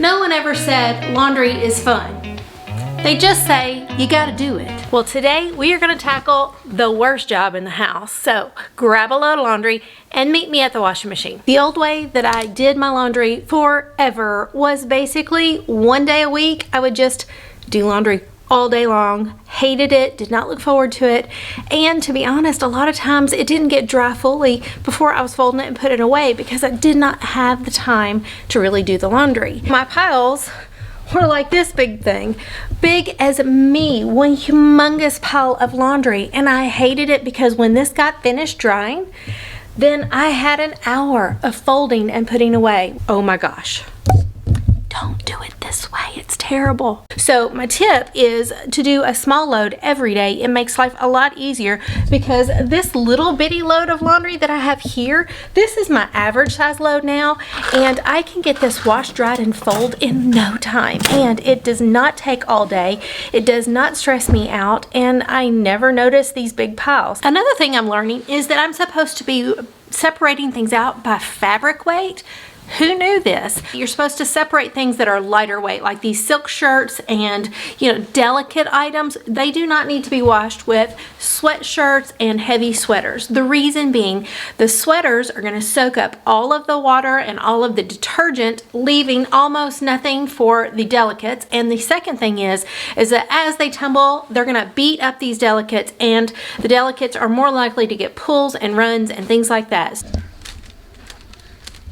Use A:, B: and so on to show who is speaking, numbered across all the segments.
A: No one ever said laundry is fun. They just say you gotta do it. Well, today we are gonna tackle the worst job in the house. So grab a load of laundry and meet me at the washing machine. The old way that I did my laundry forever was basically one day a week. I would just do laundry all day long, hated it, did not look forward to it, and to be honest, a lot of times it didn't get dry fully before I was folding it and put it away because I did not have the time to really do the laundry. My piles were like this big thing, big as me, one humongous pile of laundry, and I hated it because when this got finished drying, then I had an hour of folding and putting away. Oh my gosh. Don't do it this way, it's terrible. So my tip is to do a small load every day. It makes life a lot easier because this little bitty load of laundry that I have here, this is my average size load now, and I can get this washed, dried, and fold in no time. And it does not take all day. It does not stress me out, and I never notice these big piles. Another thing I'm learning is that I'm supposed to be separating things out by fabric weight. Who knew this? You're supposed to separate things that are lighter weight, like these silk shirts and, delicate items. They do not need to be washed with sweatshirts and heavy sweaters. The reason being, the sweaters are going to soak up all of the water and all of the detergent, leaving almost nothing for the delicates. And the second thing is that as they tumble, they're going to beat up these delicates, and the delicates are more likely to get pulls and runs and things like that.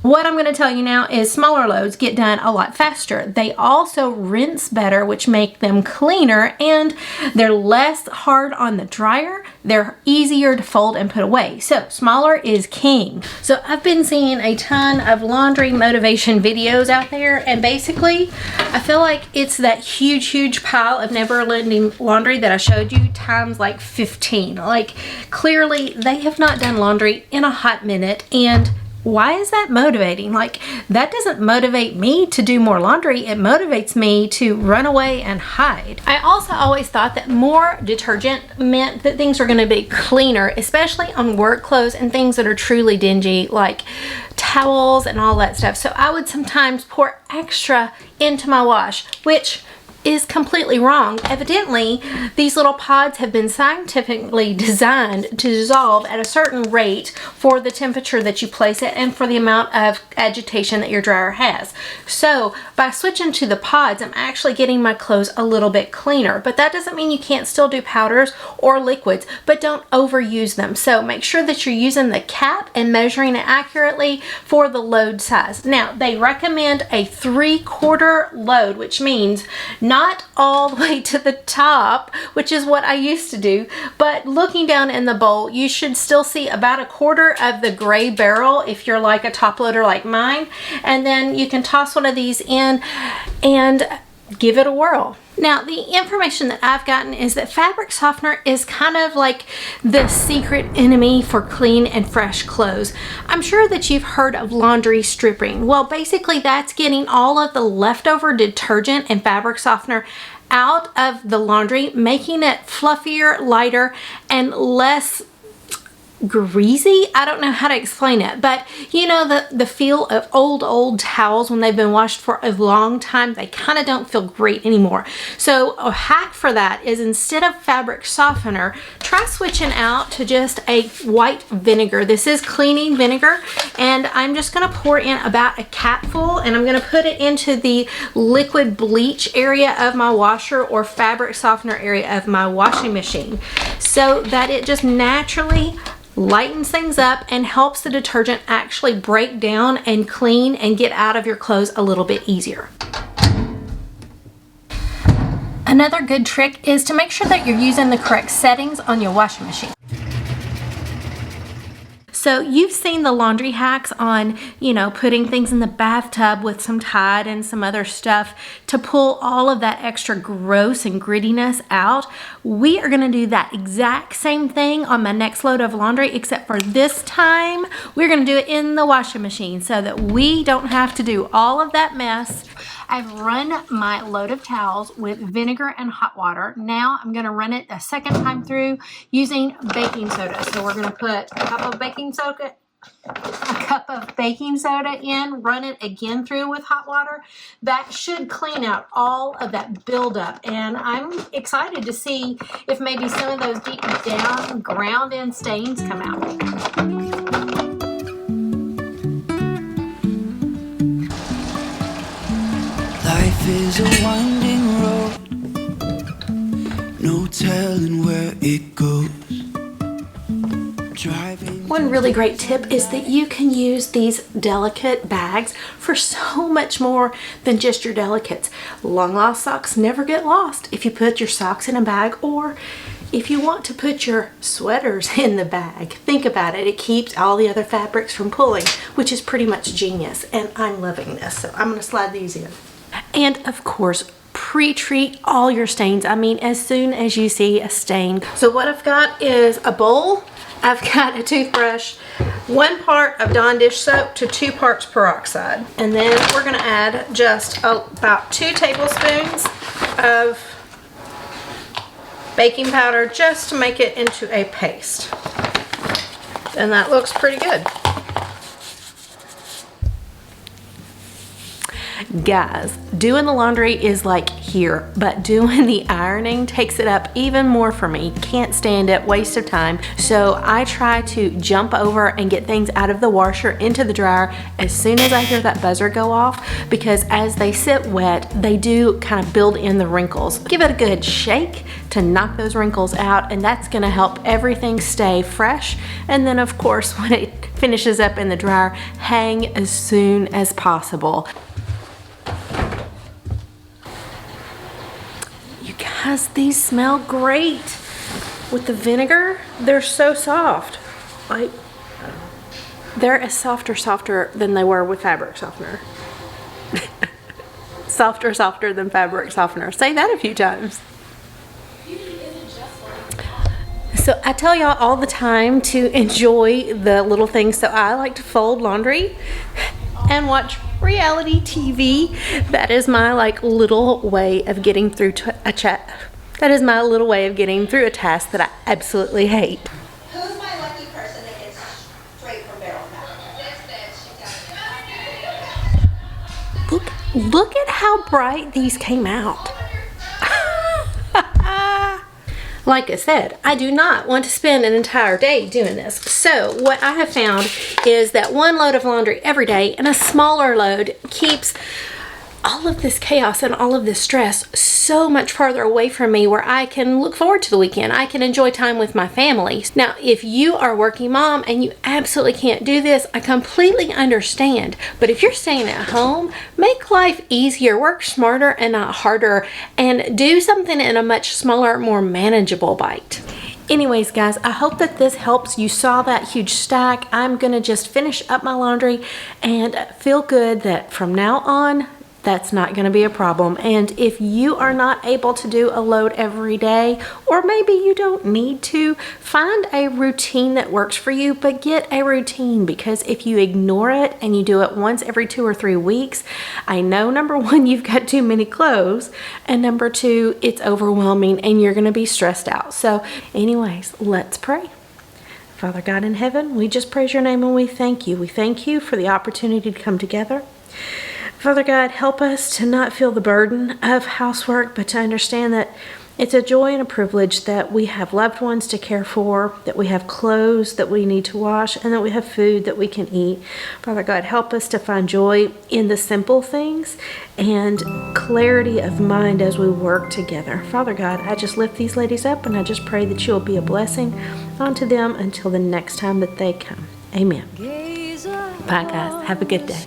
A: What I'm going to tell you now is smaller loads get done a lot faster. They also rinse better, which make them cleaner, and they're less hard on the dryer. They're easier to fold and put away. So smaller is king. So I've been seeing a ton of laundry motivation videos out there, and basically I feel like it's that huge pile of never-ending laundry that I showed you times like 15. Like, clearly they have not done laundry in a hot minute, and why is that motivating? Like, that doesn't motivate me to do more laundry. It motivates me to run away and hide. I also always thought that more detergent meant that things are going to be cleaner, especially on work clothes and things that are truly dingy, like towels and all that stuff. So I would sometimes pour extra into my wash, which is completely wrong. Evidently, these little pods have been scientifically designed to dissolve at a certain rate for the temperature that you place it and for the amount of agitation that your dryer has. So by switching to the pods, I'm actually getting my clothes a little bit cleaner, but that doesn't mean you can't still do powders or liquids, but don't overuse them. So make sure that you're using the cap and measuring it accurately for the load size. Now, they recommend a 3/4 load, which means not all the way to the top, which is what I used to do, but looking down in the bowl, you should still see about 1/4 of the gray barrel if you're like a top loader like mine, and then you can toss one of these in and give it a whirl. Now, the information that I've gotten is that fabric softener is kind of like the secret enemy for clean and fresh clothes. I'm sure that you've heard of laundry stripping. Well, basically that's getting all of the leftover detergent and fabric softener out of the laundry, making it fluffier, lighter, and less greasy. I don't know how to explain it, but the feel of old towels when they've been washed for a long time, they kind of don't feel great anymore. So a hack for that is, instead of fabric softener, try switching out to just a white vinegar. This is cleaning vinegar, and I'm just going to pour in about a capful, and I'm going to put it into the liquid bleach area of my washer or fabric softener area of my washing machine, so that it just naturally lightens things up and helps the detergent actually break down and clean and get out of your clothes a little bit easier. Another good trick is to make sure that you're using the correct settings on your washing machine. So you've seen the laundry hacks on, putting things in the bathtub with some Tide and some other stuff to pull all of that extra gross and grittiness out. We are gonna do that exact same thing on my next load of laundry, except for this time, we're gonna do it in the washing machine so that we don't have to do all of that mess. I've run my load of towels with vinegar and hot water. Now I'm gonna run it a second time through using baking soda. So we're gonna put a cup of baking soda a cup of baking soda in, run it again through with hot water. That should clean out all of that buildup. And I'm excited to see if maybe some of those deep down ground in stains come out.
B: Life is a winding road, no telling where it goes.
A: One really great tip is that you can use these delicate bags for so much more than just your delicates. Long lost socks never get lost if you put your socks in a bag, or if you want to put your sweaters in the bag. Think about it. It keeps all the other fabrics from pulling, which is pretty much genius, and I'm loving this. So I'm going to slide these in. And of course, pre-treat all your stains. I mean, as soon as you see a stain. So what I've got is a bowl. I've got a toothbrush, 1 part of Dawn dish soap to 2 parts peroxide. And then we're gonna add just about 2 tablespoons of baking powder just to make it into a paste. And that looks pretty good. Guys, doing the laundry is like here, but doing the ironing takes it up even more for me. Can't stand it, waste of time. So I try to jump over and get things out of the washer into the dryer as soon as I hear that buzzer go off, because as they sit wet, they do kind of build in the wrinkles. Give it a good shake to knock those wrinkles out, and that's gonna help everything stay fresh. And then of course, when it finishes up in the dryer, hang as soon as possible. Guys, these smell great with the vinegar. They're so soft. Like, they're as softer than they were with fabric softener. Softer than fabric softener. Say that a few times. So I tell y'all all the time to enjoy the little things. So I like to fold laundry and watch reality TV. That is my little way of getting through a chat. That is my little way of getting through a task that I absolutely hate.
C: Who's my lucky person that gets straight from barrel pack?
A: Look at how bright these came out. Like I said, I do not want to spend an entire day doing this. So what I have found is that 1 load of laundry every day and a smaller load keeps all of this chaos and all of this stress so much farther away from me, where I can look forward to the weekend. I can enjoy time with my family. Now, if you are a working mom and you absolutely can't do this, I completely understand. But if you're staying at home, make life easier, work smarter and not harder, and do something in a much smaller, more manageable bite. Anyways, guys, I hope that this helps. You saw that huge stack. I'm gonna just finish up my laundry and feel good that from now on, that's not going to be a problem. And if you are not able to do a load every day, or maybe you don't need to, find a routine that works for you, but get a routine, because if you ignore it and you do it once every 2 or 3 weeks, I know, number 1, you've got too many clothes, and number 2, it's overwhelming and you're going to be stressed out. So anyways, let's pray. Father God in heaven, we just praise your name and we thank you. We thank you for the opportunity to come together. Father God, help us to not feel the burden of housework, but to understand that it's a joy and a privilege that we have loved ones to care for, that we have clothes that we need to wash, and that we have food that we can eat. Father God, help us to find joy in the simple things and clarity of mind as we work together. Father God, I just lift these ladies up, and I just pray that you'll be a blessing unto them until the next time that they come. Amen. Bye, guys. Have a good day.